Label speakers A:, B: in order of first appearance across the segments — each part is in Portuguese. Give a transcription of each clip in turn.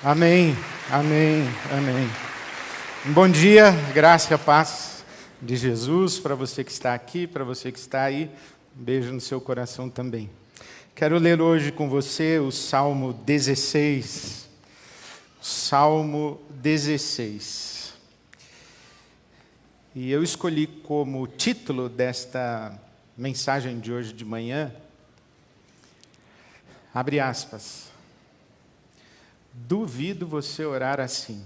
A: Amém, amém, amém. Um bom dia, graça e a paz de Jesus para você que está aqui, para você que está aí. Um beijo no seu coração também. Quero ler hoje com você o Salmo 16. Salmo 16. E eu escolhi como título desta mensagem de hoje de manhã, abre aspas, duvido você orar assim.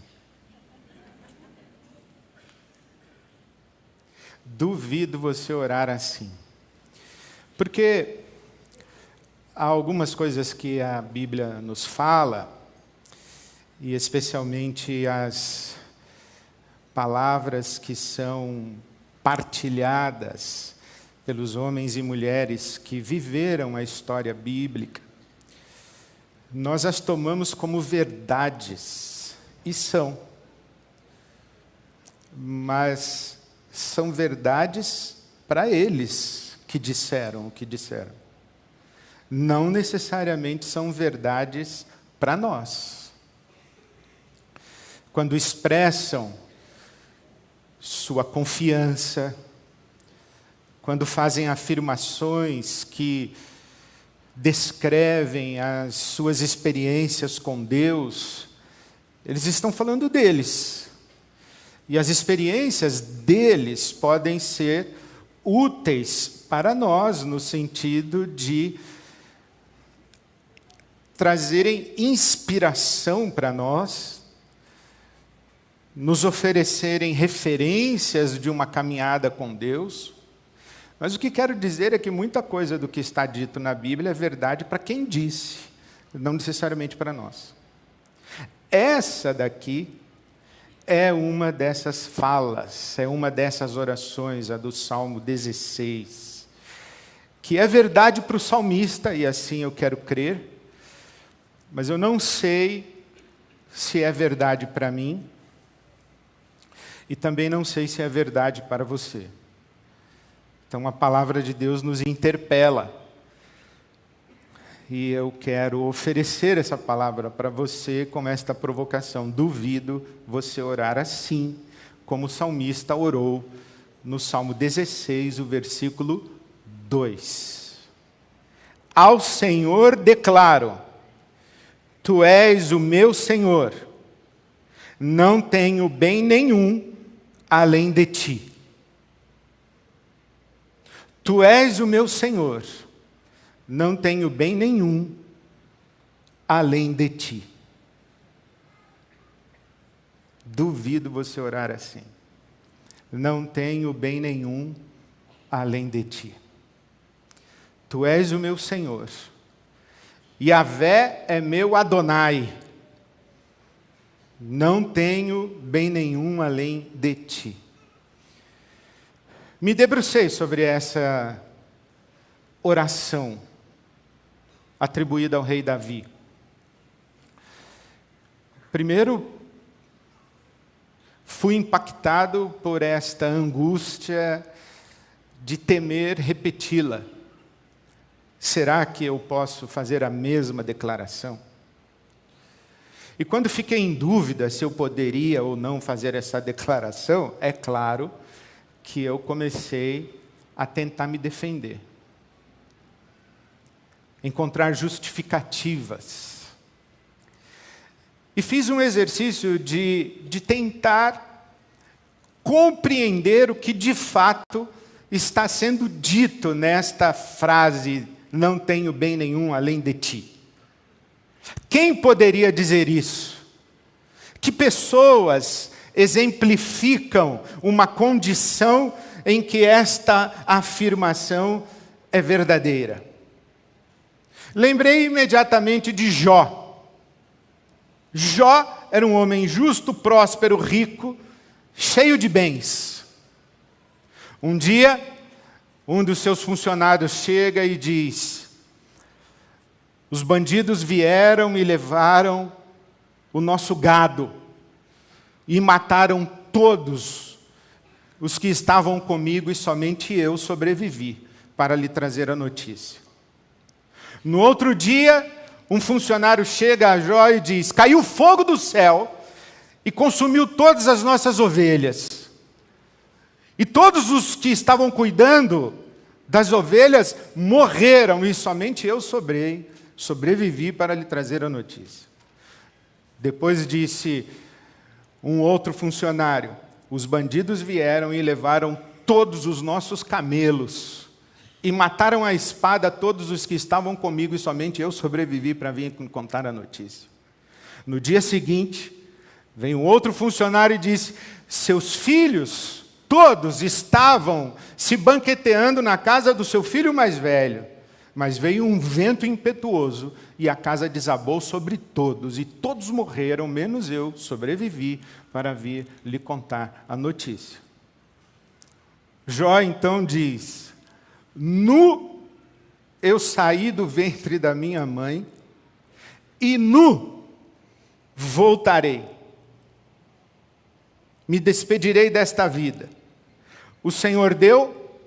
A: Duvido você orar assim. Porque há algumas coisas que a Bíblia nos fala, e especialmente as palavras que são partilhadas pelos homens e mulheres que viveram a história bíblica, nós as tomamos como verdades, e são. Mas são verdades para eles que disseram o que disseram. Não necessariamente são verdades para nós. Quando expressam sua confiança, quando fazem afirmações que descrevem as suas experiências com Deus, eles estão falando deles. E as experiências deles podem ser úteis para nós, no sentido de trazerem inspiração para nós, nos oferecerem referências de uma caminhada com Deus. Mas o que quero dizer é que muita coisa do que está dito na Bíblia é verdade para quem disse, não necessariamente para nós. Essa daqui é uma dessas falas, é uma dessas orações, a do Salmo 16, que é verdade para o salmista, e assim eu quero crer, mas eu não sei se é verdade para mim, e também não sei se é verdade para você. Então a palavra de Deus nos interpela. E eu quero oferecer essa palavra para você com esta provocação. Duvido você orar assim, como o salmista orou no Salmo 16, o versículo 2. Ao Senhor declaro, Tu és o meu Senhor, não tenho bem nenhum além de Ti. Tu és o meu Senhor, não tenho bem nenhum além de Ti. Duvido você orar assim. Não tenho bem nenhum além de Ti. Tu és o meu Senhor. Yahvé é meu Adonai. Não tenho bem nenhum além de Ti. Me debrucei sobre essa oração atribuída ao rei Davi. Primeiro, fui impactado por esta angústia de temer repeti-la. Será que eu posso fazer a mesma declaração? E quando fiquei em dúvida se eu poderia ou não fazer essa declaração, é claro que eu comecei a tentar me defender. Encontrar justificativas. E fiz um exercício de tentar compreender o que de fato está sendo dito nesta frase, não tenho bem nenhum além de Ti. Quem poderia dizer isso? Que pessoas exemplificam uma condição em que esta afirmação é verdadeira? Lembrei imediatamente de Jó. Jó era um homem justo, próspero, rico, cheio de bens. Um dia, um dos seus funcionários chega e diz: os bandidos vieram e levaram o nosso gado e mataram todos os que estavam comigo e somente eu sobrevivi para lhe trazer a notícia. No outro dia, um funcionário chega a Jó e diz: caiu fogo do céu e consumiu todas as nossas ovelhas. E todos os que estavam cuidando das ovelhas morreram, e somente eu sobrevivi para lhe trazer a notícia. Depois disse um outro funcionário: os bandidos vieram e levaram todos os nossos camelos, e mataram à espada todos os que estavam comigo, e somente eu sobrevivi para vir contar a notícia. No dia seguinte, vem um outro funcionário e disse: seus filhos todos estavam se banqueteando na casa do seu filho mais velho, mas veio um vento impetuoso e a casa desabou sobre todos, e todos morreram, menos eu sobrevivi para vir lhe contar a notícia. Jó então diz: nu eu saí do ventre da minha mãe, e nu voltarei. Me despedirei desta vida. O Senhor deu,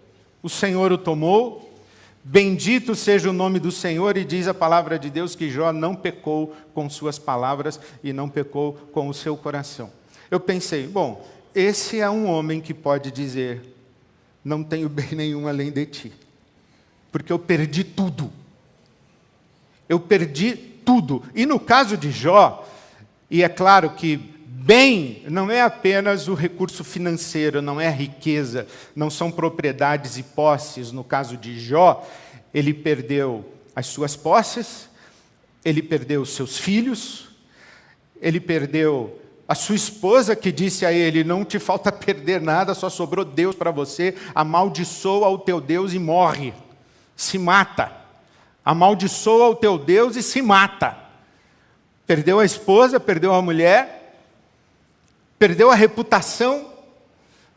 A: o Senhor o tomou, bendito seja o nome do Senhor, e diz a palavra de Deus que Jó não pecou com suas palavras e não pecou com o seu coração. Eu pensei, bom, esse é um homem que pode dizer: não tenho bem nenhum além de ti, porque eu perdi tudo. Eu perdi tudo. E no caso de Jó, e é claro que bem não é apenas o recurso financeiro, não é a riqueza, não são propriedades e posses. No caso de Jó, ele perdeu as suas posses, ele perdeu os seus filhos, ele perdeu a sua esposa, que disse a ele: não te falta perder nada, só sobrou Deus para você, amaldiçoa o teu Deus e morre, se mata. Amaldiçoa o teu Deus e se mata. Perdeu a esposa, perdeu a mulher, perdeu a reputação,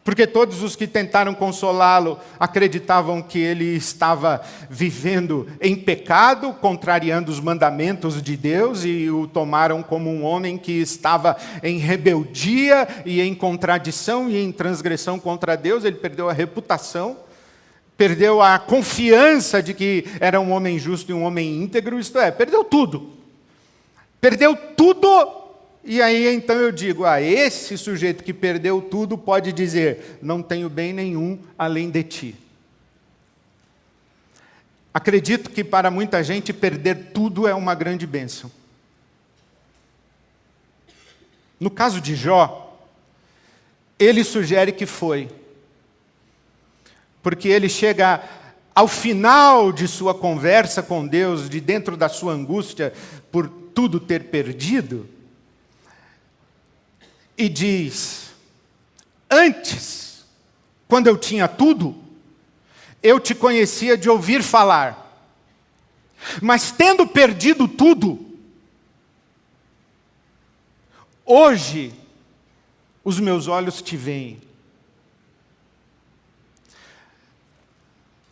A: porque todos os que tentaram consolá-lo acreditavam que ele estava vivendo em pecado, contrariando os mandamentos de Deus, e o tomaram como um homem que estava em rebeldia e em contradição e em transgressão contra Deus. Ele perdeu a reputação, perdeu a confiança de que era um homem justo e um homem íntegro, isto é, perdeu tudo. Perdeu tudo. E aí então eu digo: esse sujeito que perdeu tudo pode dizer: não tenho bem nenhum além de ti. Acredito que para muita gente perder tudo é uma grande bênção. No caso de Jó, ele sugere que foi, porque ele chega ao final de sua conversa com Deus, de dentro da sua angústia por tudo ter perdido, e diz: antes, quando eu tinha tudo, eu te conhecia de ouvir falar, mas tendo perdido tudo, hoje os meus olhos te veem.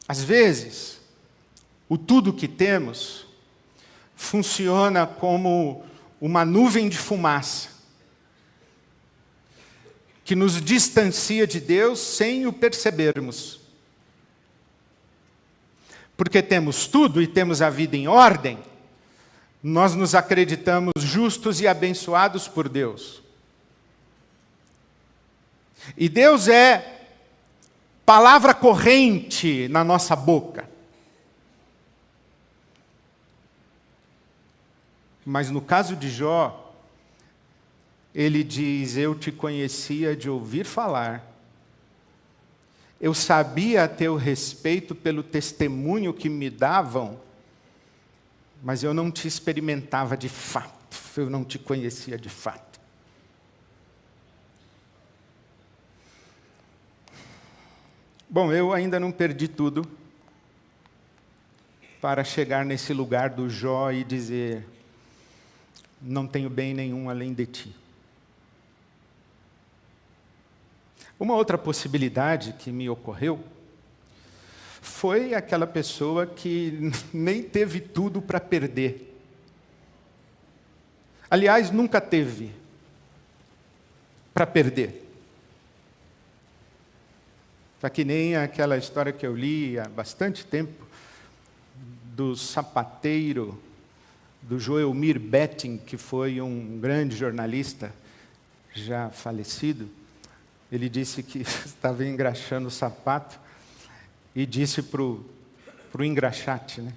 A: Às vezes, o tudo que temos funciona como uma nuvem de fumaça, que nos distancia de Deus sem o percebermos. Porque temos tudo e temos a vida em ordem, nós nos acreditamos justos e abençoados por Deus. E Deus é palavra corrente na nossa boca. Mas no caso de Jó, ele diz: eu te conhecia de ouvir falar, eu sabia a teu respeito pelo testemunho que me davam, mas eu não te experimentava de fato, eu não te conhecia de fato. Bom, eu ainda não perdi tudo para chegar nesse lugar do Jó e dizer: não tenho bem nenhum além de ti. Uma outra possibilidade que me ocorreu foi aquela pessoa que nem teve tudo para perder. Aliás, nunca teve para perder. Está que nem aquela história que eu li há bastante tempo, do sapateiro do Joelmir Betting, que foi um grande jornalista, já falecido. Ele disse que estava engraxando o sapato e disse para o engraxate, né?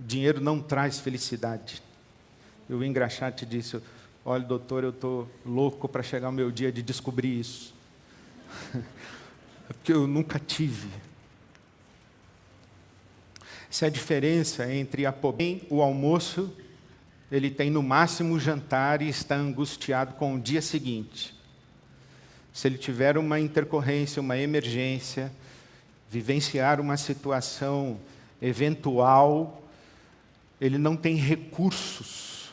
A: Dinheiro não traz felicidade. E o engraxate disse: olha, doutor, eu estou louco para chegar o meu dia de descobrir isso. Porque eu nunca tive. Essa é a diferença entre o almoço, ele tem no máximo o jantar e está angustiado com o dia seguinte. Se ele tiver uma intercorrência, uma emergência, vivenciar uma situação eventual, ele não tem recursos,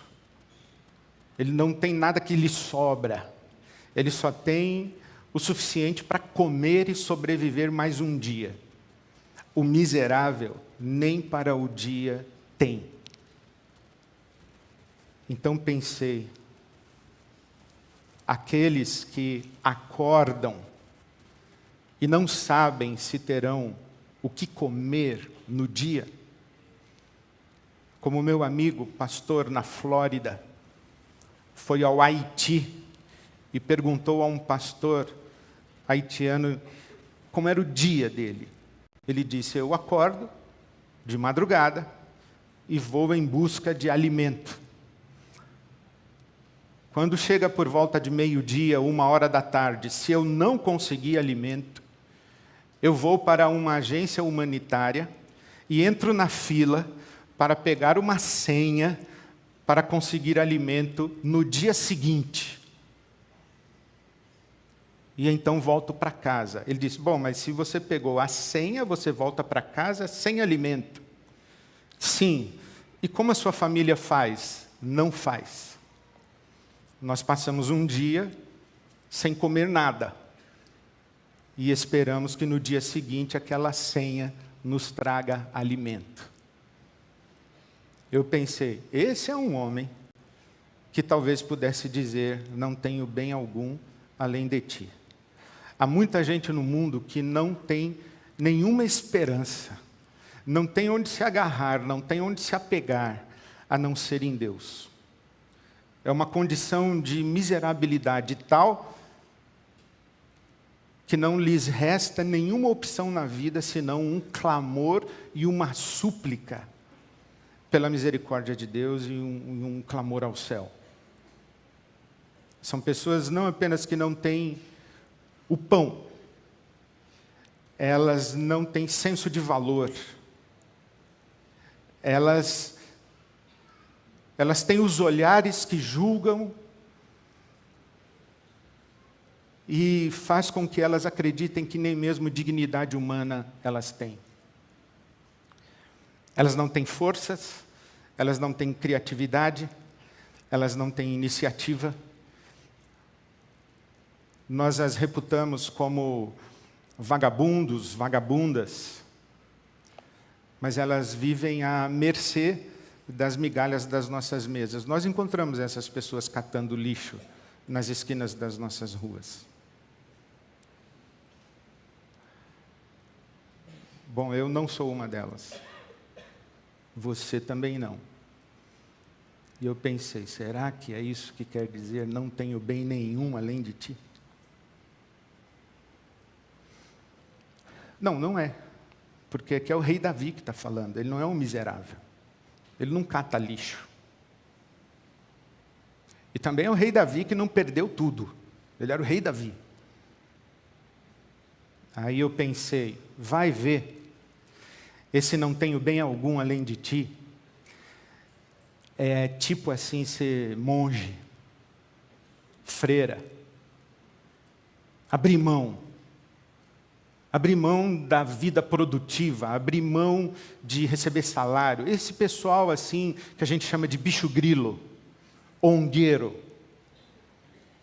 A: ele não tem nada que lhe sobra, ele só tem o suficiente para comer e sobreviver mais um dia. O miserável nem para o dia tem. Então pensei, aqueles que acordam e não sabem se terão o que comer no dia, como meu amigo pastor na Flórida, foi ao Haiti e perguntou a um pastor haitiano como era o dia dele. Ele disse: eu acordo de madrugada e vou em busca de alimento. Quando chega por volta de meio-dia, 1h da tarde, se eu não conseguir alimento, eu vou para uma agência humanitária e entro na fila para pegar uma senha para conseguir alimento no dia seguinte. E então volto para casa. Ele disse: bom, mas se você pegou a senha, você volta para casa sem alimento. Sim. E como a sua família faz? Não faz. Nós passamos um dia sem comer nada. E esperamos que no dia seguinte aquela senha nos traga alimento. Eu pensei, esse é um homem que talvez pudesse dizer: não tenho bem algum além de ti. Há muita gente no mundo que não tem nenhuma esperança, não tem onde se agarrar, não tem onde se apegar, a não ser em Deus. É uma condição de miserabilidade tal que não lhes resta nenhuma opção na vida senão um clamor e uma súplica pela misericórdia de Deus e um clamor ao céu. São pessoas não apenas que não têm o pão, elas não têm senso de valor, elas têm os olhares que julgam e faz com que elas acreditem que nem mesmo dignidade humana elas têm. Elas não têm forças, elas não têm criatividade, elas não têm iniciativa. Nós as reputamos como vagabundos, vagabundas, mas elas vivem à mercê das migalhas das nossas mesas. Nós encontramos essas pessoas catando lixo nas esquinas das nossas ruas. Bom, eu não sou uma delas. Você também não. E eu pensei, será que é isso que quer dizer não tenho bem nenhum além de ti? Não, não é. Porque aqui é o rei Davi que está falando. Ele não é um miserável. Ele não cata lixo. E também é o rei Davi que não perdeu tudo. Ele era o rei Davi. Aí eu pensei, vai ver. Esse não tenho bem algum além de ti. É tipo assim ser monge, freira. Abrir mão da vida produtiva, abrir mão de receber salário. Esse pessoal assim, que a gente chama de bicho grilo, ongueiro,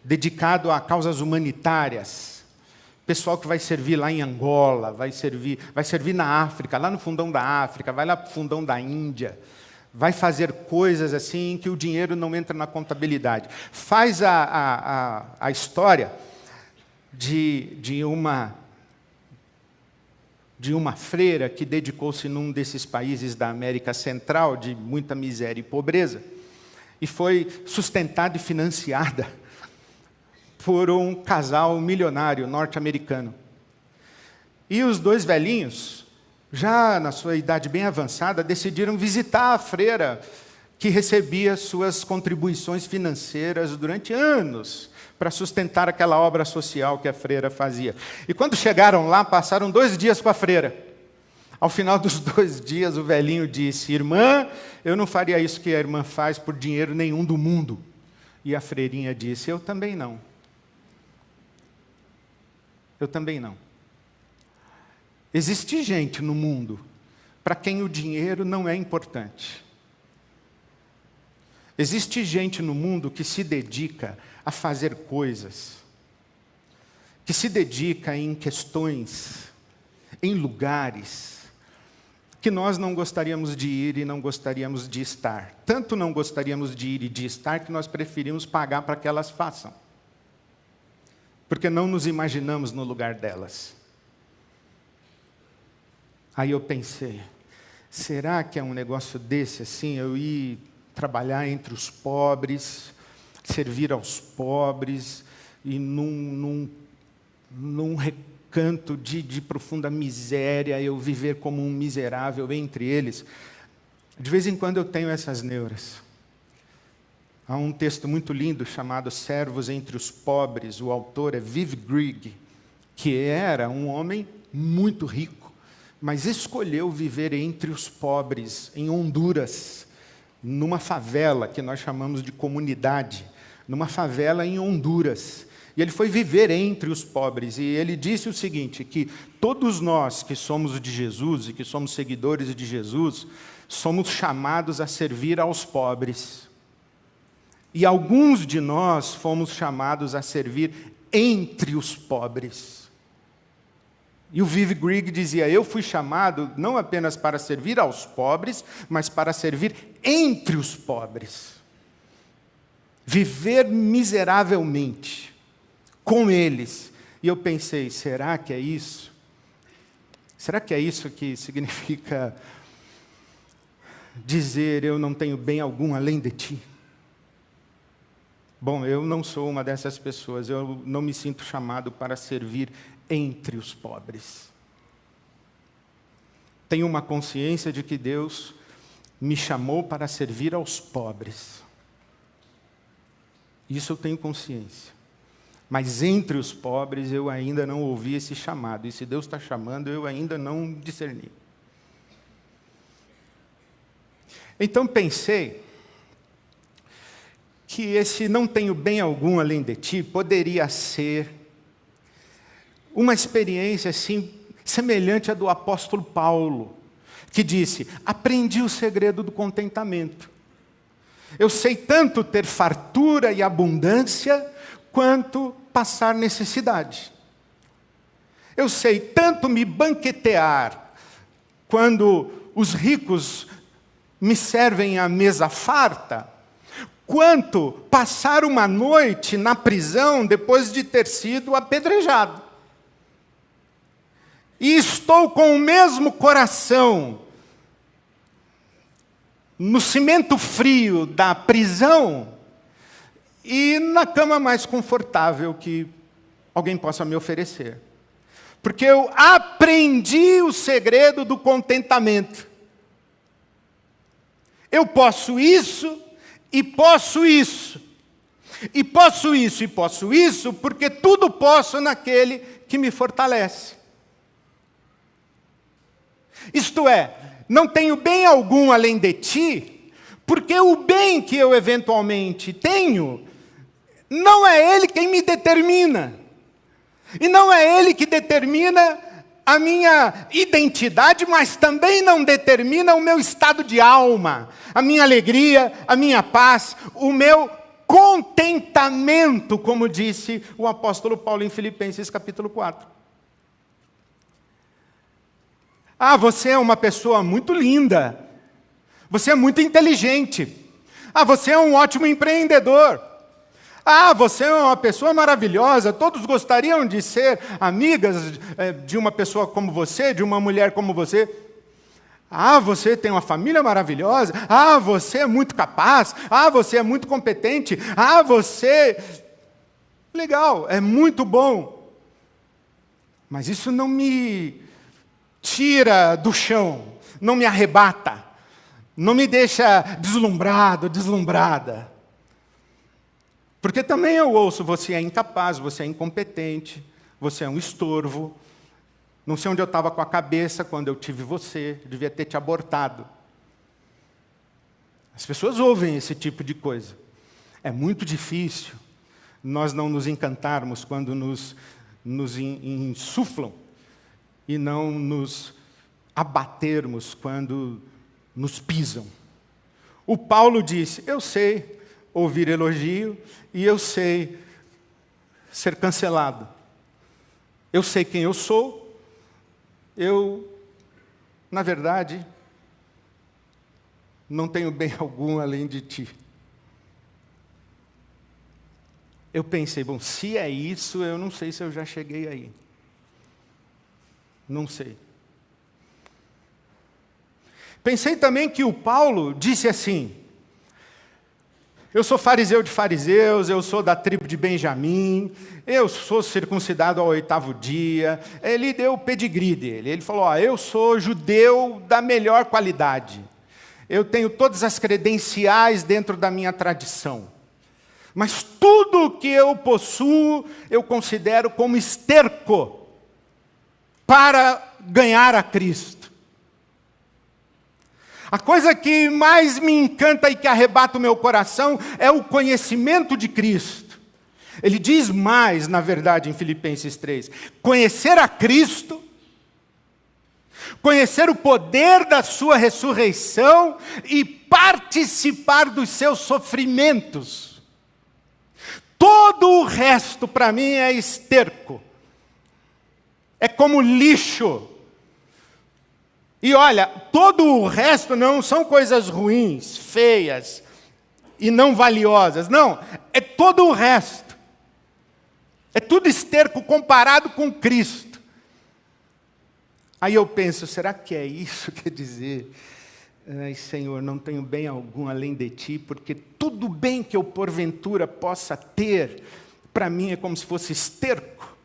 A: dedicado a causas humanitárias, pessoal que vai servir lá em Angola, vai servir na África, lá no fundão da África, vai lá para o fundão da Índia, vai fazer coisas assim que o dinheiro não entra na contabilidade. Faz a história de de uma freira que dedicou-se num desses países da América Central, de muita miséria e pobreza, e foi sustentada e financiada por um casal milionário norte-americano. E os dois velhinhos, já na sua idade bem avançada, decidiram visitar a freira, que recebia suas contribuições financeiras durante anos, para sustentar aquela obra social que a freira fazia. E quando chegaram lá, passaram 2 dias com a freira. Ao final dos 2 dias, o velhinho disse: irmã, eu não faria isso que a irmã faz por dinheiro nenhum do mundo. E a freirinha disse: eu também não. Eu também não. Existe gente no mundo para quem o dinheiro não é importante. Existe gente no mundo que se dedica a fazer coisas, que se dedica em questões, em lugares, que nós não gostaríamos de ir e não gostaríamos de estar. Tanto não gostaríamos de ir e de estar que nós preferimos pagar para que elas façam. Porque não nos imaginamos no lugar delas. Aí eu pensei, será que é um negócio desse assim, eu ir trabalhar entre os pobres, servir aos pobres, e num recanto de profunda miséria, eu viver como um miserável entre eles? De vez em quando eu tenho essas neuras. Há um texto muito lindo chamado Servos entre os Pobres, o autor é Viv Grieg, que era um homem muito rico, mas escolheu viver entre os pobres, em Honduras, numa favela que nós chamamos de comunidade, numa favela em Honduras. E ele foi viver entre os pobres, e ele disse o seguinte, que todos nós que somos de Jesus e que somos seguidores de Jesus, somos chamados a servir aos pobres. E alguns de nós fomos chamados a servir entre os pobres. E o Viv Grieg dizia, eu fui chamado não apenas para servir aos pobres, mas para servir entre os pobres. Viver miseravelmente com eles. E eu pensei, será que é isso? Será que é isso que significa dizer, eu não tenho bem algum além de ti? Bom, eu não sou uma dessas pessoas, eu não me sinto chamado para servir entre os pobres. Tenho uma consciência de que Deus me chamou para servir aos pobres. Isso eu tenho consciência. Mas entre os pobres eu ainda não ouvi esse chamado. E se Deus está chamando, eu ainda não discerni. Então pensei que esse não tenho bem algum além de ti poderia ser uma experiência assim, semelhante à do apóstolo Paulo, que disse, aprendi o segredo do contentamento. Eu sei tanto ter fartura e abundância, quanto passar necessidade. Eu sei tanto me banquetear, quando os ricos me servem a mesa farta, quanto passar uma noite na prisão depois de ter sido apedrejado. E estou com o mesmo coração no cimento frio da prisão e na cama mais confortável que alguém possa me oferecer. Porque eu aprendi o segredo do contentamento. Eu posso isso, e posso isso. E posso isso, e posso isso, porque tudo posso naquele que me fortalece. Isto é, não tenho bem algum além de ti, porque o bem que eu eventualmente tenho, não é ele quem me determina. E não é ele que determina a minha identidade, mas também não determina o meu estado de alma, a minha alegria, a minha paz, o meu contentamento, como disse o apóstolo Paulo em Filipenses capítulo 4. Ah, você é uma pessoa muito linda. Você é muito inteligente. Ah, você é um ótimo empreendedor. Ah, você é uma pessoa maravilhosa, todos gostariam de ser amigas de uma pessoa como você, de uma mulher como você. Ah, você tem uma família maravilhosa. Ah, você é muito capaz. Ah, você é muito competente. Ah, você... Legal, é muito bom. Mas isso não me tira do chão, não me arrebata, não me deixa deslumbrado, deslumbrada. Porque também eu ouço, você é incapaz, você é incompetente, você é um estorvo. Não sei onde eu estava com a cabeça quando eu tive você, devia ter te abortado. As pessoas ouvem esse tipo de coisa. É muito difícil nós não nos encantarmos quando nos insuflam e não nos abatermos quando nos pisam. O Paulo disse, eu sei ouvir elogio e eu sei ser cancelado. Eu sei quem eu sou, na verdade, não tenho bem algum além de ti. Eu pensei, bom, se é isso, eu não sei se eu já cheguei aí. Não sei. Pensei também que o Paulo disse assim, eu sou fariseu de fariseus, eu sou da tribo de Benjamim, eu sou circuncidado ao 8º dia. Ele deu o pedigree dele. Ele falou, eu sou judeu da melhor qualidade. Eu tenho todas as credenciais dentro da minha tradição. Mas tudo que eu possuo, eu considero como esterco para ganhar a Cristo. A coisa que mais me encanta e que arrebata o meu coração é o conhecimento de Cristo. Ele diz mais, na verdade, em Filipenses 3, conhecer a Cristo, conhecer o poder da sua ressurreição e participar dos seus sofrimentos. Todo o resto, para mim, é esterco. É como lixo. E olha, todo o resto não são coisas ruins, feias e não valiosas. Não, é todo o resto. É tudo esterco comparado com Cristo. Aí eu penso, será que é isso que quer dizer? Ai, Senhor, não tenho bem algum além de ti, porque tudo bem que eu porventura possa ter, para mim é como se fosse esterco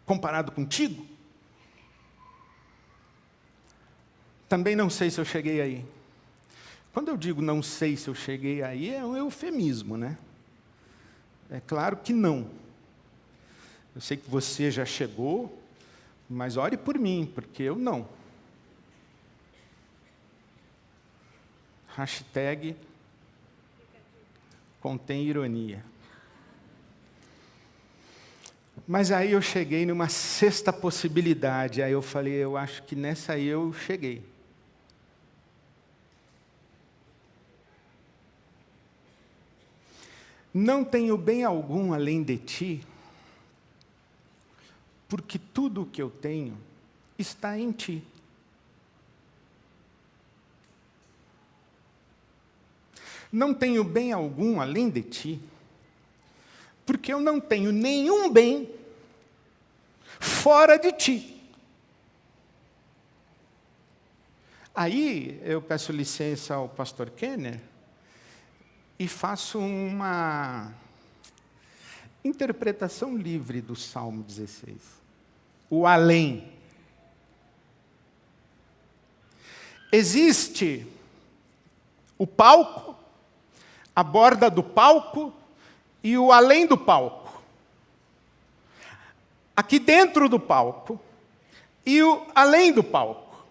A: comparado contigo. Também não sei se eu cheguei aí. Quando eu digo não sei se eu cheguei aí, é um eufemismo, né? É claro que não. Eu sei que você já chegou, mas ore por mim, porque eu não. Hashtag contém ironia. Mas aí eu cheguei numa sexta possibilidade. Aí eu falei, eu acho que nessa aí eu cheguei. Não tenho bem algum além de ti, porque tudo o que eu tenho está em ti. Não tenho bem algum além de ti, porque eu não tenho nenhum bem fora de ti. Aí eu peço licença ao pastor Kenner e faço uma interpretação livre do Salmo 16. O além. Existe o palco, a borda do palco e o além do palco. Aqui dentro do palco e o além do palco.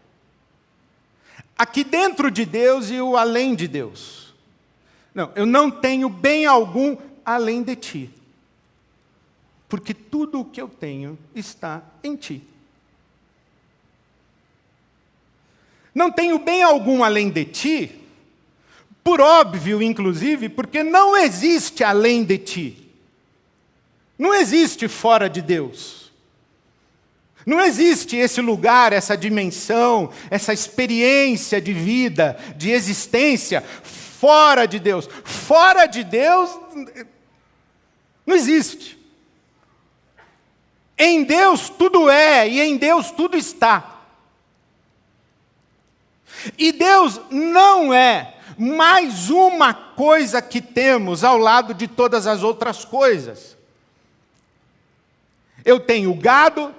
A: Aqui dentro de Deus e o além de Deus. Não, eu não tenho bem algum além de ti. Porque tudo o que eu tenho está em ti. Não tenho bem algum além de ti, por óbvio, inclusive, porque não existe além de ti. Não existe fora de Deus. Não existe esse lugar, essa dimensão, essa experiência de vida, de existência, fora de Deus. Fora de Deus, Não existe. Em Deus tudo é e em Deus tudo está. E Deus não é mais uma coisa que temos ao lado de todas as outras coisas. Eu tenho gado,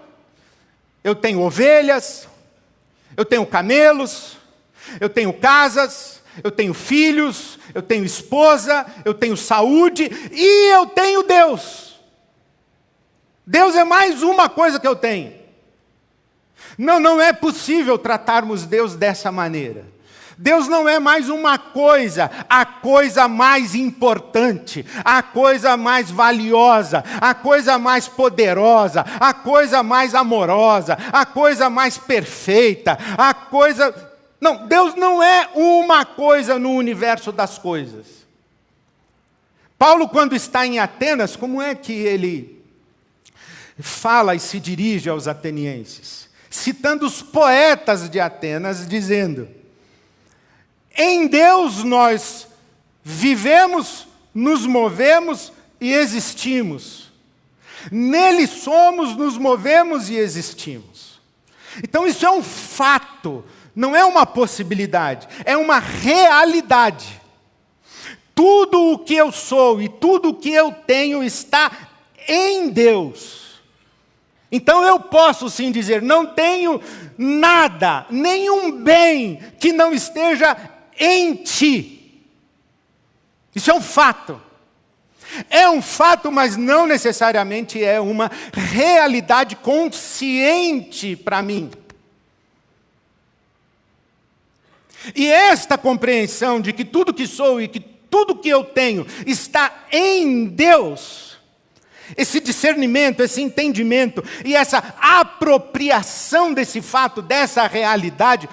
A: eu tenho ovelhas, eu tenho camelos, eu tenho casas, eu tenho filhos, eu tenho esposa, eu tenho saúde e eu tenho Deus. Deus é mais uma coisa que eu tenho. Não é possível tratarmos Deus dessa maneira. Deus não é mais uma coisa, a coisa mais importante, a coisa mais valiosa, a coisa mais poderosa, a coisa mais amorosa, a coisa mais perfeita, a coisa... Não, Deus não é uma coisa no universo das coisas. Paulo, quando está em Atenas, como é que ele fala e se dirige aos atenienses? Citando os poetas de Atenas, dizendo: em Deus nós vivemos, nos movemos e existimos. Nele somos, nos movemos e existimos. Então isso é um fato, não é uma possibilidade, é uma realidade. Tudo o que eu sou e tudo o que eu tenho está em Deus. Então eu posso sim dizer, não tenho nada, nenhum bem que não esteja em ti. Isso é um fato. É um fato, mas não necessariamente é uma realidade consciente para mim. E esta compreensão de que tudo que sou e que tudo que eu tenho está em Deus, esse discernimento, esse entendimento e essa apropriação desse fato, dessa realidade,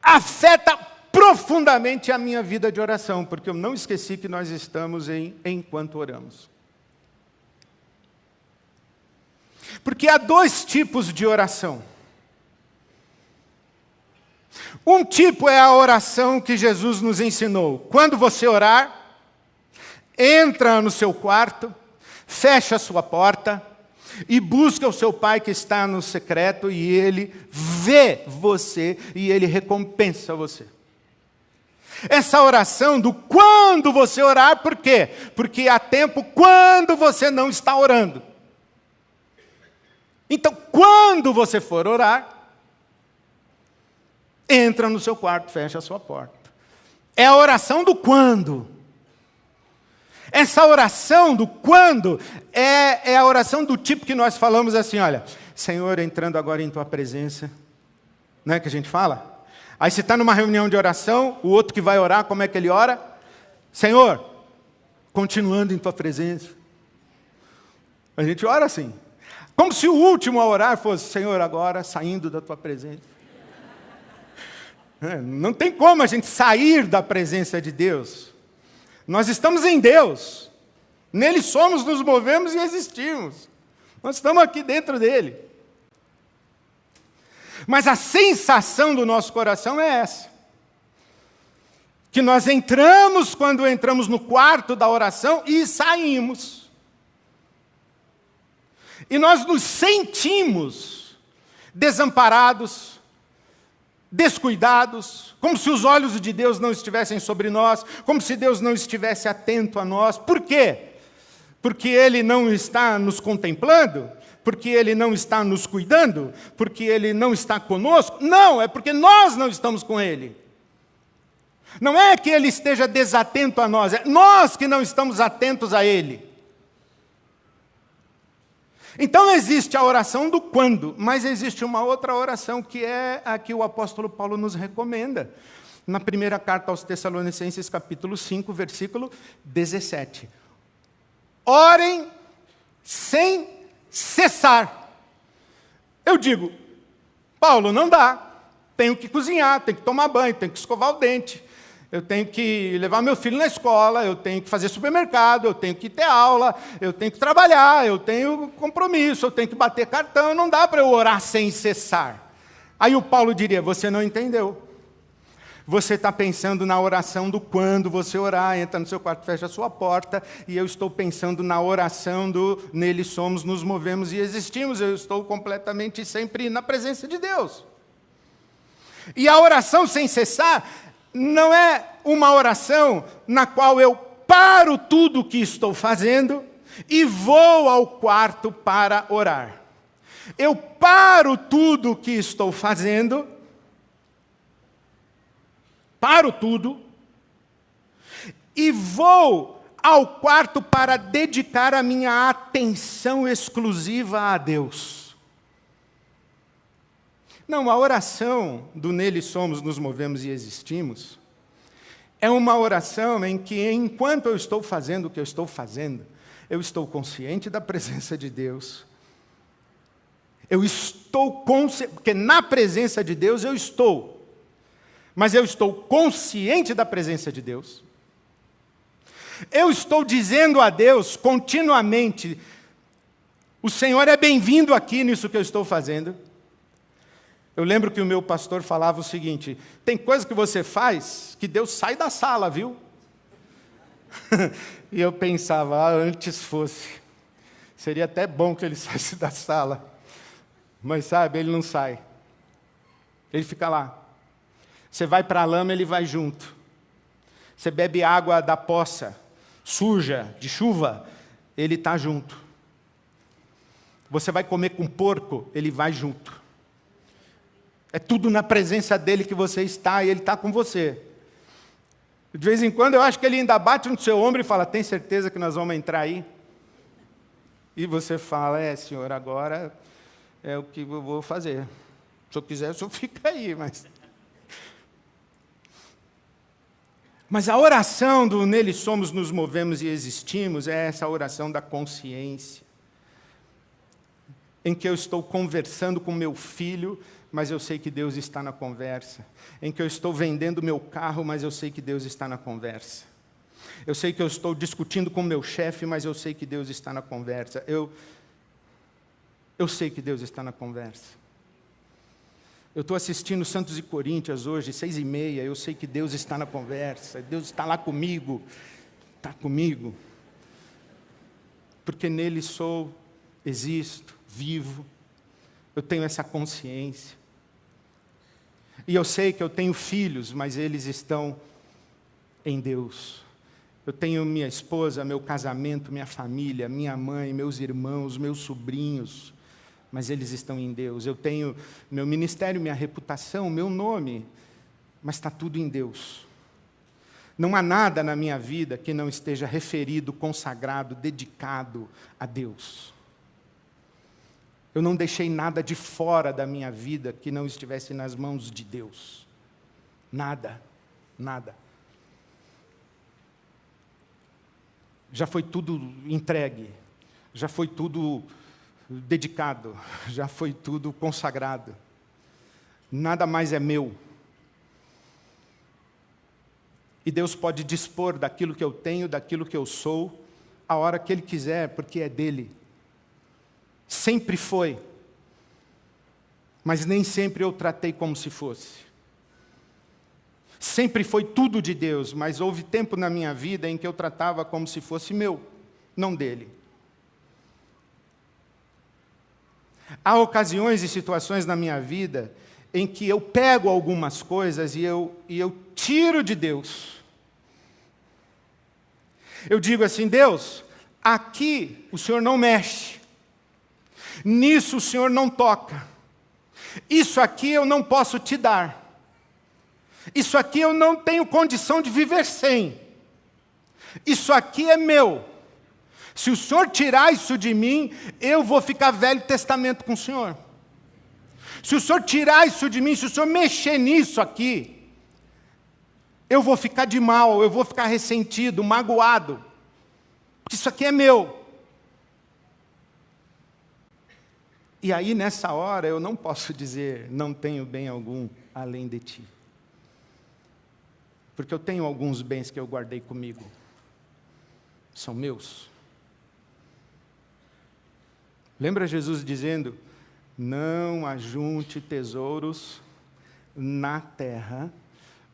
A: afeta profundamente a minha vida de oração, porque eu não esqueci que nós estamos em enquanto oramos. Porque há dois tipos de oração. Um tipo é a oração que Jesus nos ensinou. Quando você orar, entra no seu quarto, fecha a sua porta e busca o seu pai que está no secreto e ele vê você e ele recompensa você. Essa oração do quando você orar, por quê? Porque há tempo quando você não está orando. Então, quando você for orar, entra no seu quarto, fecha a sua porta. É a oração do quando. Essa oração do quando é a oração do tipo que nós falamos assim, olha, Senhor, entrando agora em tua presença. Não é que a gente fala? Aí você está numa reunião de oração, o outro que vai orar, como é que ele ora? Senhor, continuando em tua presença. A gente ora assim. Como se o último a orar fosse, Senhor, agora saindo da tua presença. Não tem como a gente sair da presença de Deus. Nós estamos em Deus. Nele somos, nos movemos e existimos. Nós estamos aqui dentro dele. Mas a sensação do nosso coração é essa. Que nós entramos quando entramos no quarto da oração e saímos. E nós nos sentimos desamparados, descuidados, como se os olhos de Deus não estivessem sobre nós, como se Deus não estivesse atento a nós. Por quê? Porque Ele não está nos contemplando? Porque Ele não está nos cuidando? Porque Ele não está conosco? Não, é porque nós não estamos com Ele. Não é que Ele esteja desatento a nós, é nós que não estamos atentos a Ele. Então existe a oração do quando, mas existe uma outra oração que é a que o apóstolo Paulo nos recomenda. Na primeira carta aos Tessalonicenses, capítulo 5, versículo 17. Orem sem cessar. Eu digo, Paulo, não dá. Tenho que cozinhar, tenho que tomar banho, tenho que escovar o dente. Eu tenho que levar meu filho na escola, eu tenho que fazer supermercado, eu tenho que ter aula, eu tenho que trabalhar, eu tenho compromisso, eu tenho que bater cartão, não dá para eu orar sem cessar. Aí o Paulo diria, você não entendeu. Você está pensando na oração do quando você orar, entra no seu quarto, fecha a sua porta, e eu estou pensando na oração do nele somos, nos movemos e existimos. Eu estou completamente sempre na presença de Deus. E a oração sem cessar não é uma oração na qual eu paro tudo o que estou fazendo e vou ao quarto para orar. Eu paro tudo o que estou fazendo, paro tudo, e vou ao quarto para dedicar a minha atenção exclusiva a Deus. Não, a oração do nele somos, nos movemos e existimos, é uma oração em que, enquanto eu estou fazendo o que eu estou fazendo, eu estou consciente da presença de Deus. Eu estou consciente, porque na presença de Deus eu estou, mas eu estou consciente da presença de Deus. Eu estou dizendo a Deus continuamente, o Senhor é bem-vindo aqui nisso que eu estou fazendo. Eu lembro que o meu pastor falava o seguinte: tem coisa que você faz que Deus sai da sala, viu? E eu pensava, antes fosse. Seria até bom que ele saísse da sala. Mas sabe, ele não sai. Ele fica lá. Você vai para a lama, ele vai junto. Você bebe água da poça, suja, de chuva, ele está junto. Você vai comer com porco, ele vai junto. É tudo na presença dele que você está, e ele está com você. De vez em quando eu acho que ele ainda bate no seu ombro e fala, tem certeza que nós vamos entrar aí? E você fala, Senhor, agora é o que eu vou fazer. Se eu quiser, o senhor fica aí, Mas a oração do nele somos, nos movemos e existimos é essa oração da consciência, em que eu estou conversando com meu filho, mas eu sei que Deus está na conversa. Em que eu estou vendendo meu carro, mas eu sei que Deus está na conversa. Eu sei que eu estou discutindo com meu chefe, mas eu sei que Deus está na conversa. Eu sei que Deus está na conversa. Eu estou assistindo Santos e Coríntios hoje, 6h30, eu sei que Deus está na conversa. Deus está lá comigo. Está comigo. Porque nele sou, existo, vivo. Eu tenho essa consciência. E eu sei que eu tenho filhos, mas eles estão em Deus. Eu tenho minha esposa, meu casamento, minha família, minha mãe, meus irmãos, meus sobrinhos, mas eles estão em Deus. Eu tenho meu ministério, minha reputação, meu nome, mas está tudo em Deus. Não há nada na minha vida que não esteja referido, consagrado, dedicado a Deus. Eu não deixei nada de fora da minha vida que não estivesse nas mãos de Deus. Nada, nada. Já foi tudo entregue, já foi tudo dedicado, já foi tudo consagrado. Nada mais é meu. E Deus pode dispor daquilo que eu tenho, daquilo que eu sou, a hora que Ele quiser, porque é dele. Sempre foi, mas nem sempre eu tratei como se fosse. Sempre foi tudo de Deus, mas houve tempo na minha vida em que eu tratava como se fosse meu, não dele. Há ocasiões e situações na minha vida em que eu pego algumas coisas e eu tiro de Deus. Eu digo assim, Deus, aqui o Senhor não mexe. Nisso o Senhor não toca. Isso aqui eu não posso te dar. Isso aqui eu não tenho condição de viver sem. Isso aqui é meu. Se o Senhor tirar isso de mim, eu vou ficar velho testamento com o Senhor. Se o Senhor tirar isso de mim, se o Senhor mexer nisso aqui, eu vou ficar de mal, eu vou ficar ressentido, magoado. Porque isso aqui é meu. E aí, nessa hora, eu não posso dizer, não tenho bem algum além de ti. Porque eu tenho alguns bens que eu guardei comigo. São meus. Lembra Jesus dizendo, não ajunte tesouros na terra,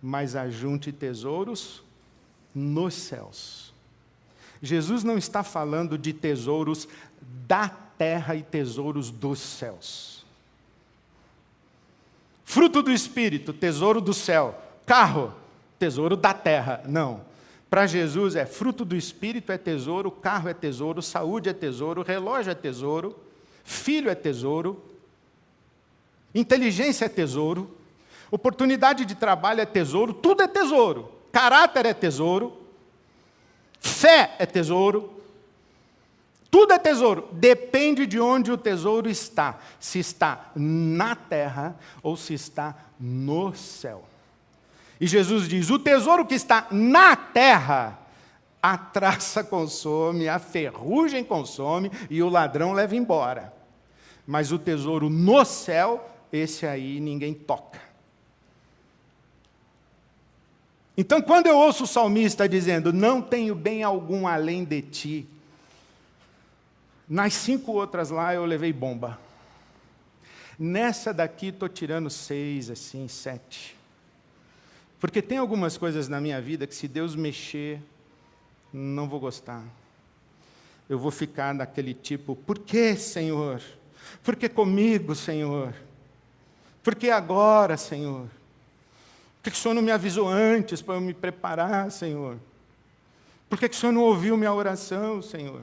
A: mas ajunte tesouros nos céus. Jesus não está falando de tesouros da terra e tesouros dos céus. Fruto do Espírito, tesouro do céu. Carro, tesouro da terra. Não. Para Jesus é fruto do Espírito é tesouro, carro é tesouro, saúde é tesouro, relógio é tesouro, filho é tesouro, inteligência é tesouro, oportunidade de trabalho é tesouro, tudo é tesouro. Caráter é tesouro, fé é tesouro, tudo é tesouro. Depende de onde o tesouro está. Se está na terra ou se está no céu. E Jesus diz, o tesouro que está na terra, a traça consome, a ferrugem consome e o ladrão leva embora. Mas o tesouro no céu, esse aí ninguém toca. Então, quando eu ouço o salmista dizendo, não tenho bem algum além de ti, nas 5 outras lá eu levei bomba. Nessa daqui estou tirando 6, assim, 7. Porque tem algumas coisas na minha vida que se Deus mexer, não vou gostar. Eu vou ficar daquele tipo, por que, Senhor? Por que comigo, Senhor? Por que agora, Senhor? Por que o Senhor não me avisou antes para eu me preparar, Senhor? Por que o Senhor não ouviu minha oração, Senhor?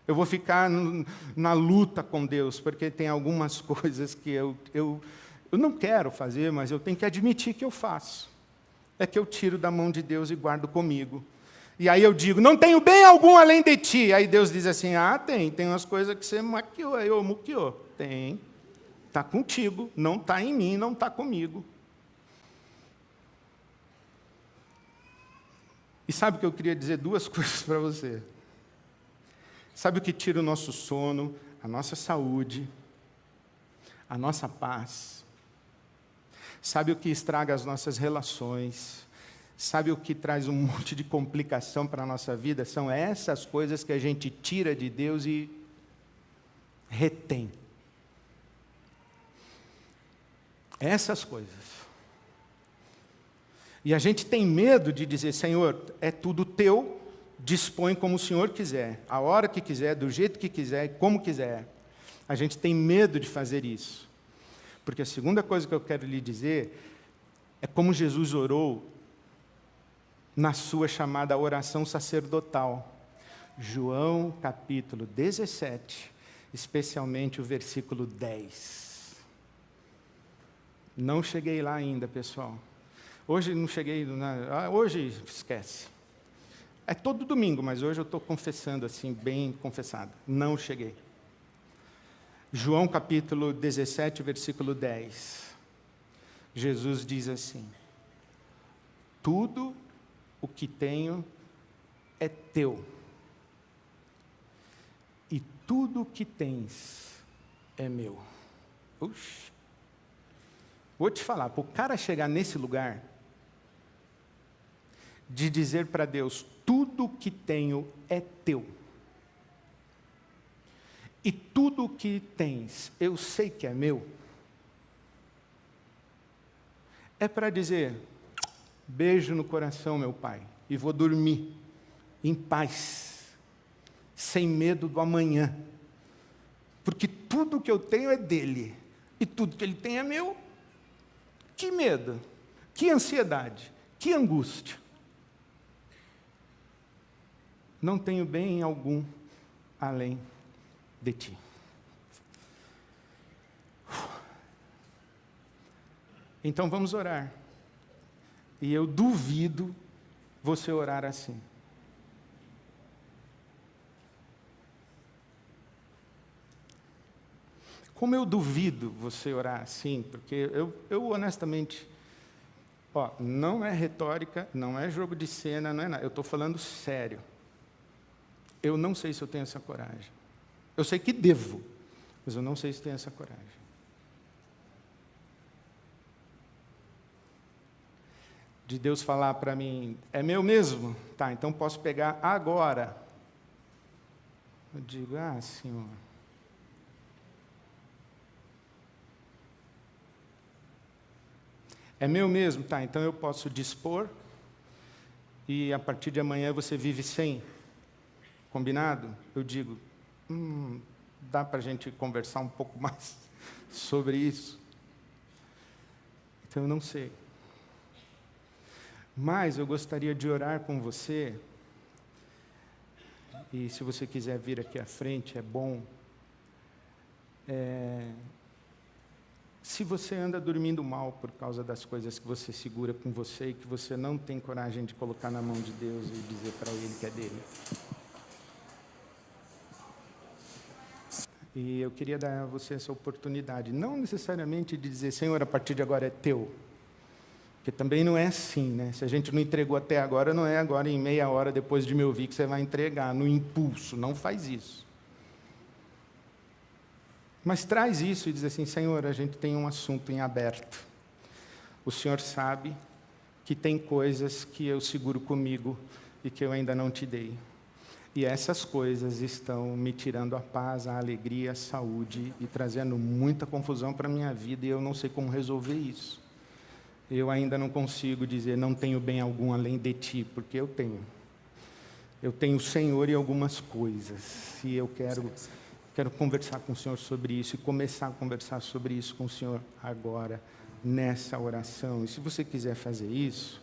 A: Eu vou ficar na luta com Deus, porque tem algumas coisas que eu não quero fazer, mas eu tenho que admitir que eu faço. É que eu tiro da mão de Deus e guardo comigo. E aí eu digo, não tenho bem algum além de ti. Aí Deus diz assim, tem umas coisas que você maquiou, aí eu muquiou. Tem, está contigo, não está em mim, não está comigo. E sabe o que eu queria dizer? 2 coisas para você. Sabe o que tira o nosso sono, a nossa saúde, a nossa paz? Sabe o que estraga as nossas relações? Sabe o que traz um monte de complicação para a nossa vida? São essas coisas que a gente tira de Deus e retém. Essas coisas. E a gente tem medo de dizer, Senhor, é tudo teu, dispõe como o Senhor quiser, a hora que quiser, do jeito que quiser e como quiser. A gente tem medo de fazer isso. Porque a segunda coisa que eu quero lhe dizer é como Jesus orou na sua chamada oração sacerdotal. João capítulo 17, especialmente o versículo 10. Não cheguei lá ainda, pessoal. Hoje não cheguei, hoje esquece. É todo domingo, mas hoje eu estou confessando assim, bem confessado. Não cheguei. João capítulo 17, versículo 10. Jesus diz assim, tudo o que tenho é teu. E tudo o que tens é meu. Puxa. Vou te falar, para o cara chegar nesse lugar, de dizer para Deus, tudo o que tenho é teu. E tudo o que tens, eu sei que é meu. É para dizer, beijo no coração, meu Pai, e vou dormir em paz, sem medo do amanhã. Porque tudo que eu tenho é dele, e tudo que ele tem é meu. Que medo, que ansiedade, que angústia. Não tenho bem algum além de ti. Então vamos orar. E eu duvido você orar assim. Como eu duvido você orar assim, porque eu honestamente, não é retórica, não é jogo de cena, não é nada. Eu estou falando sério. Eu não sei se eu tenho essa coragem. Eu sei que devo, mas eu não sei se tenho essa coragem. De Deus falar para mim, é meu mesmo? Tá, então posso pegar agora. Eu digo, Senhor. É meu mesmo? Tá, então eu posso dispor e a partir de amanhã você vive sem. Combinado? Eu digo, dá para a gente conversar um pouco mais sobre isso? Então eu não sei. Mas eu gostaria de orar com você, e se você quiser vir aqui à frente, é bom. Se você anda dormindo mal por causa das coisas que você segura com você e que você não tem coragem de colocar na mão de Deus e dizer para Ele que é dele. E eu queria dar a você essa oportunidade, não necessariamente de dizer, Senhor, a partir de agora é teu. Porque também não é assim, né? Se a gente não entregou até agora, não é agora em meia hora depois de me ouvir que você vai entregar, no impulso, não faz isso. Mas traz isso e diz assim, Senhor, a gente tem um assunto em aberto. O Senhor sabe que tem coisas que eu seguro comigo e que eu ainda não te dei. E essas coisas estão me tirando a paz, a alegria, a saúde e trazendo muita confusão para a minha vida e eu não sei como resolver isso. Eu ainda não consigo dizer, não tenho bem algum além de ti, porque eu tenho. Eu tenho o Senhor e algumas coisas. E eu quero conversar com o Senhor sobre isso e começar a conversar sobre isso com o Senhor agora, nessa oração. E se você quiser fazer isso,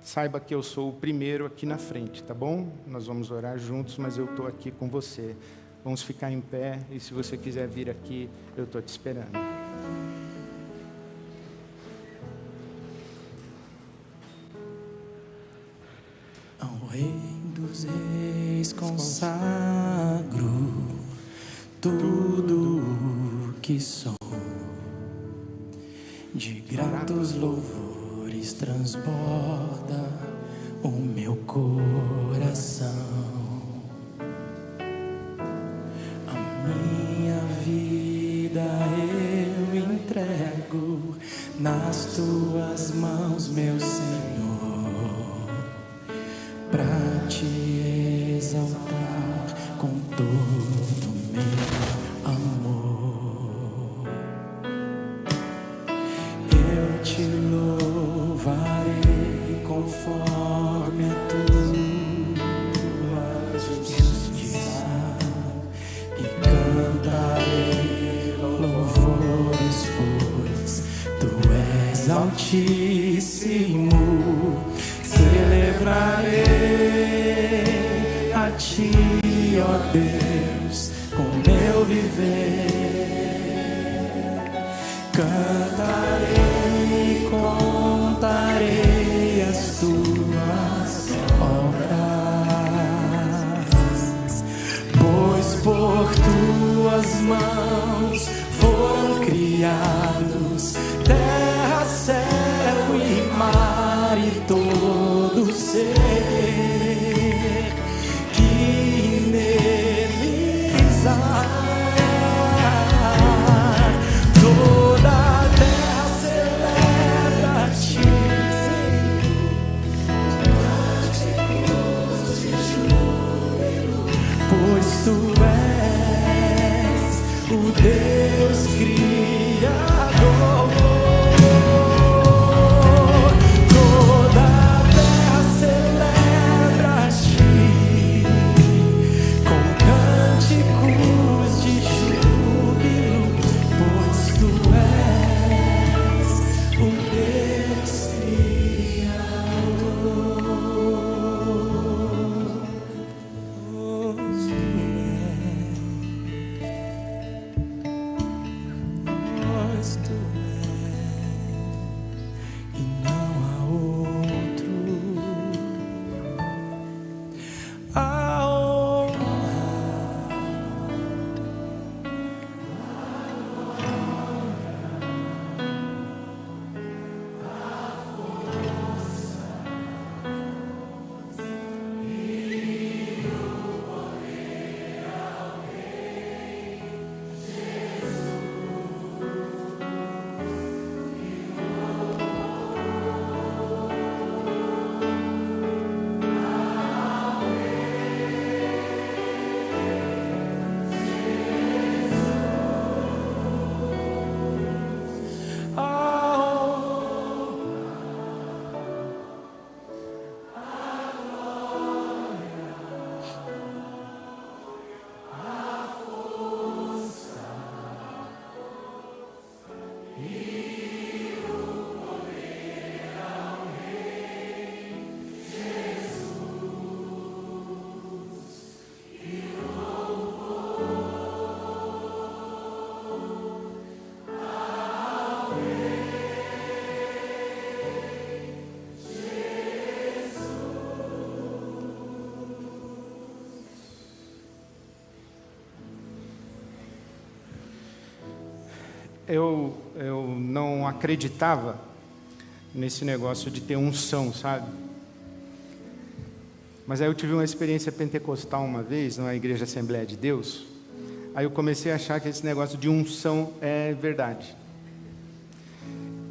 A: saiba que eu sou o primeiro aqui na frente, tá bom? Nós vamos orar juntos, mas eu estou aqui com você. Vamos ficar em pé e se você quiser vir aqui, eu estou te esperando.
B: Ao Rei dos Reis consagro tudo o que sou, de gratos louvores transborda o meu coração. A minha vida eu entrego nas tuas mãos, meu Senhor, pra te exaltar com todo o meu amor. Eu te louvarei conforme a tua justiça e cantarei louvores, pois tu és altíssimo. Celebrarei a ti, ó Deus, com meu viver. Cantarei e contarei as tuas obras, pois por tuas mãos foram criados terra, céu e mar e todo ser que neles há. Toda a terra celebra a ti, cânticos de júbilo, pois tu és o Deus Criador.
A: eu não acreditava nesse negócio de ter unção, sabe? Mas aí eu tive uma experiência pentecostal uma vez, numa igreja Assembleia de Deus. Aí eu comecei a achar que esse negócio de unção é verdade.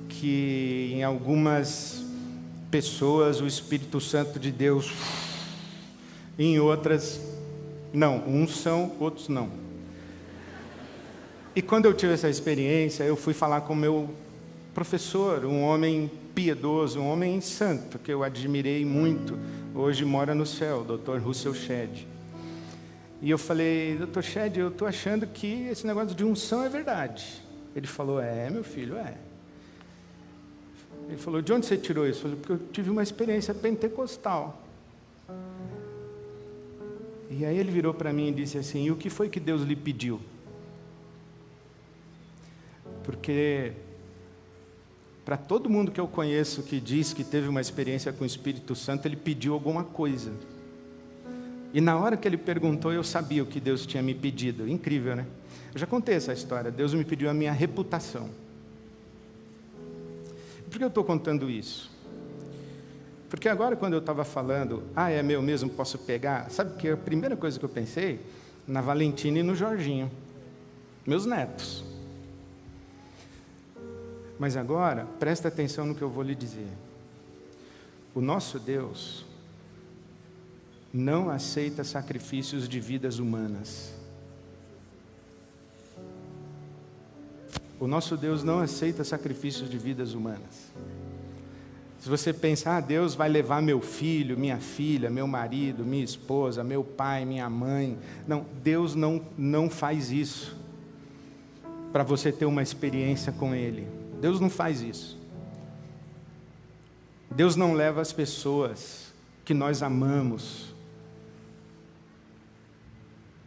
A: Que em algumas pessoas o Espírito Santo de Deus, em outras não, uns são, outros não. E quando eu tive essa experiência, eu fui falar com o meu professor, um homem piedoso, um homem santo, que eu admirei muito, hoje mora no céu, o Dr. Russell Shedd. E eu falei, Dr. Shedd, eu estou achando que esse negócio de unção é verdade. Ele falou, meu filho, é. Ele falou, de onde você tirou isso? Eu falei, porque eu tive uma experiência pentecostal. E aí ele virou para mim e disse assim, e o que foi que Deus lhe pediu? Porque para todo mundo que eu conheço que diz que teve uma experiência com o Espírito Santo, ele pediu alguma coisa. E na hora que ele perguntou, eu sabia o que Deus tinha me pedido. Incrível, né? Eu já contei essa história. Deus me pediu a minha reputação. Por que eu estou contando isso? Porque agora, quando eu estava falando, é meu mesmo, posso pegar? Sabe que a primeira coisa que eu pensei? Na Valentina e no Jorginho. Meus netos. Mas agora, presta atenção no que eu vou lhe dizer. O nosso Deus não aceita sacrifícios de vidas humanas. O nosso Deus não aceita sacrifícios de vidas humanas. Se você pensar, Deus vai levar meu filho, minha filha, meu marido, minha esposa, meu pai, minha mãe. Não, Deus não faz isso para você ter uma experiência com Ele. Deus não faz isso. Deus não leva as pessoas que nós amamos.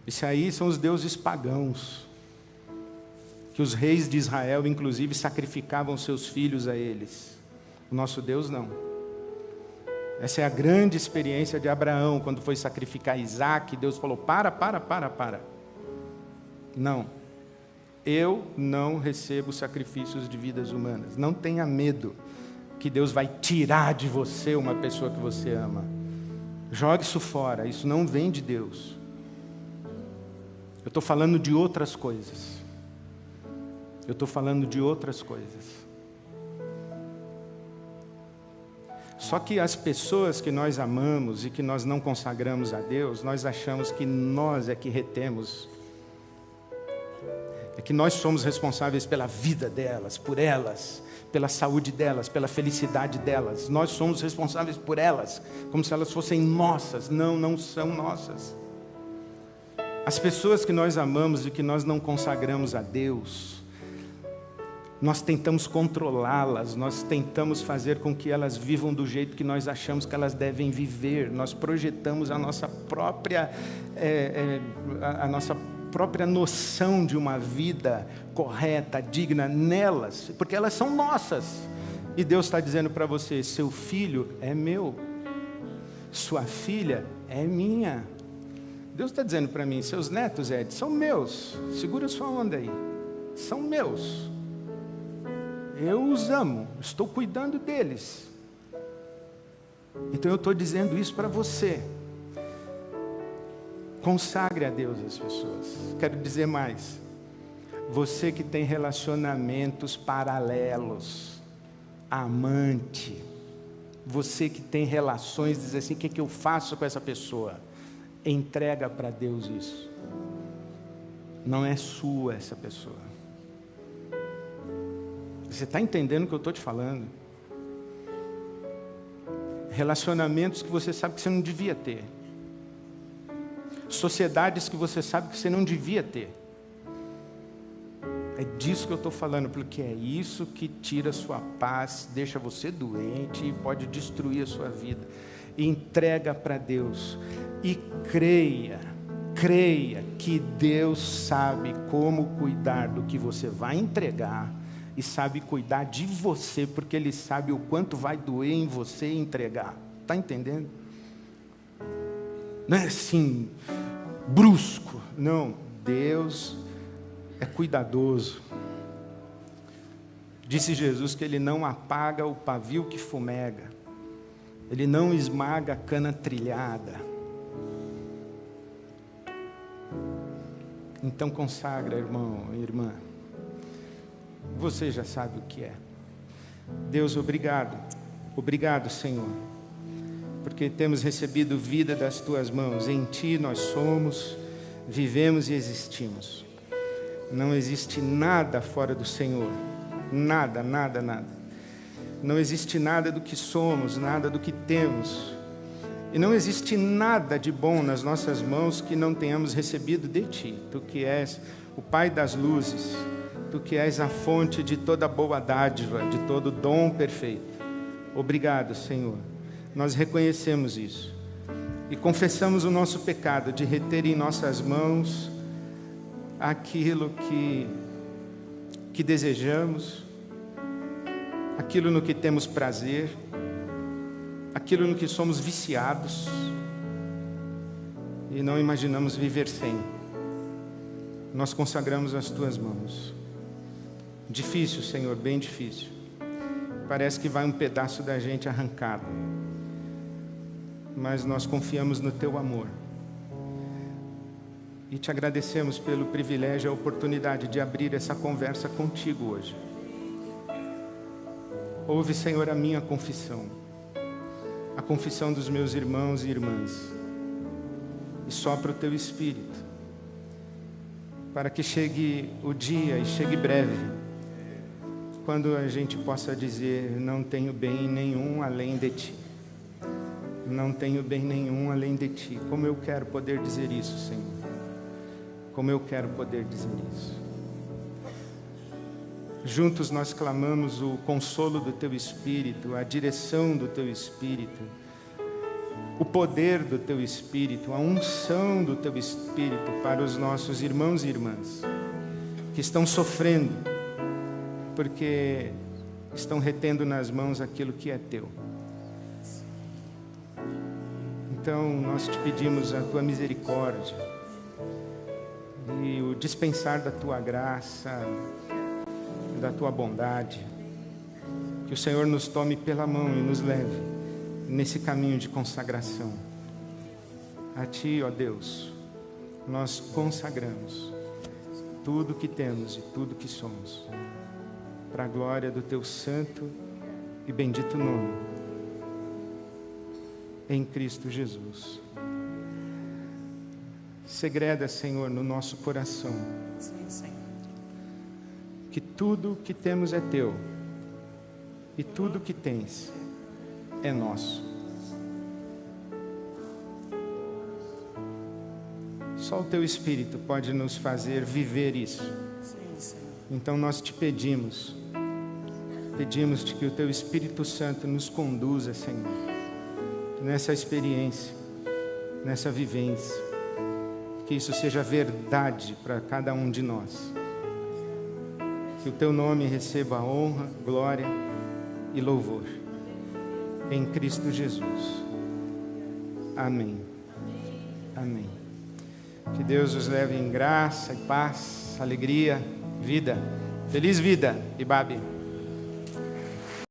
A: Isso aí são os deuses pagãos, que os reis de Israel, inclusive, sacrificavam seus filhos a eles. O nosso Deus não. Essa é a grande experiência de Abraão, quando foi sacrificar Isaac, Deus falou, para. Não. Eu não recebo sacrifícios de vidas humanas. Não tenha medo que Deus vai tirar de você uma pessoa que você ama. Jogue isso fora, isso não vem de Deus. Eu estou falando de outras coisas. Só que as pessoas que nós amamos e que nós não consagramos a Deus, nós achamos que nós é que retemos. É que nós somos responsáveis pela vida delas, por elas, pela saúde delas, pela felicidade delas. Nós somos responsáveis por elas, como se elas fossem nossas. Não, não são nossas. As pessoas que nós amamos e que nós não consagramos a Deus, nós tentamos controlá-las, nós tentamos fazer com que elas vivam do jeito que nós achamos que elas devem viver. Nós projetamos a nossa própria noção de uma vida correta, digna nelas, porque elas são nossas. E Deus está dizendo para você, seu filho é meu, sua filha é minha. Deus está dizendo para mim, seus netos, Ed, são meus. Segura sua onda aí. São meus. Eu os amo. Estou cuidando deles. Então eu estou dizendo isso para você. Consagre a Deus as pessoas. Quero dizer mais. Você que tem relacionamentos paralelos, amante. Você que tem relações, diz assim, o que eu faço com essa pessoa? Entrega para Deus isso. Não é sua essa pessoa. Você está entendendo o que eu estou te falando? Relacionamentos que você sabe que você não devia ter. Sociedades que você sabe que você não devia ter. É disso que eu estou falando, porque é isso que tira a sua paz, deixa você doente e pode destruir a sua vida. Entrega para Deus. E creia que Deus sabe como cuidar do que você vai entregar e sabe cuidar de você, porque Ele sabe o quanto vai doer em você entregar. Está entendendo? Não é assim, brusco. Não, Deus é cuidadoso. Disse Jesus que Ele não apaga o pavio que fumega, Ele não esmaga a cana trilhada. Então consagra, irmão e irmã. Você já sabe o que é. Deus, obrigado. Obrigado, Senhor, porque temos recebido vida das Tuas mãos. Em Ti nós somos, vivemos e existimos. Não existe nada fora do Senhor. Nada, nada, nada. Não existe nada do que somos, nada do que temos. E não existe nada de bom nas nossas mãos que não tenhamos recebido de Ti. Tu que és o Pai das luzes, Tu que és a fonte de toda boa dádiva, de todo dom perfeito. Obrigado, Senhor. Nós reconhecemos isso e confessamos o nosso pecado de reter em nossas mãos aquilo que desejamos, aquilo no que temos prazer, aquilo no que somos viciados e não imaginamos viver sem. Nós consagramos as Tuas mãos. Difícil, Senhor, bem difícil. Parece que vai um pedaço da gente arrancado, mas nós confiamos no Teu amor e Te agradecemos pelo privilégio e a oportunidade de abrir essa conversa contigo hoje. Ouve, Senhor, a minha confissão, a confissão dos meus irmãos e irmãs, e sopra o Teu Espírito, para que chegue o dia, e chegue breve, quando a gente possa dizer: não tenho bem nenhum além de Ti. Não tenho bem nenhum além de Ti. Como eu quero poder dizer isso, Senhor. Como eu quero poder dizer isso. Juntos nós clamamos o consolo do Teu Espírito, a direção do Teu Espírito, o poder do Teu Espírito, a unção do Teu Espírito para os nossos irmãos e irmãs que estão sofrendo porque estão retendo nas mãos aquilo que é Teu. Então nós Te pedimos a Tua misericórdia e o dispensar da Tua graça, da Tua bondade, que o Senhor nos tome pela mão e nos leve nesse caminho de consagração. A Ti, ó Deus, nós consagramos tudo que temos e tudo que somos, para a glória do Teu santo e bendito nome, em Cristo Jesus. Segreda, Senhor, no nosso coração, que tudo que temos é Teu, e tudo que Tens é nosso. Só o Teu Espírito pode nos fazer viver isso. Então nós Te pedimos que o Teu Espírito Santo nos conduza, Senhor, nessa experiência, nessa vivência, que isso seja verdade para cada um de nós. Que o Teu nome receba honra, glória e louvor. Em Cristo Jesus. Amém. Amém. Que Deus os leve em graça e paz, alegria, vida. Feliz vida, Ibabe.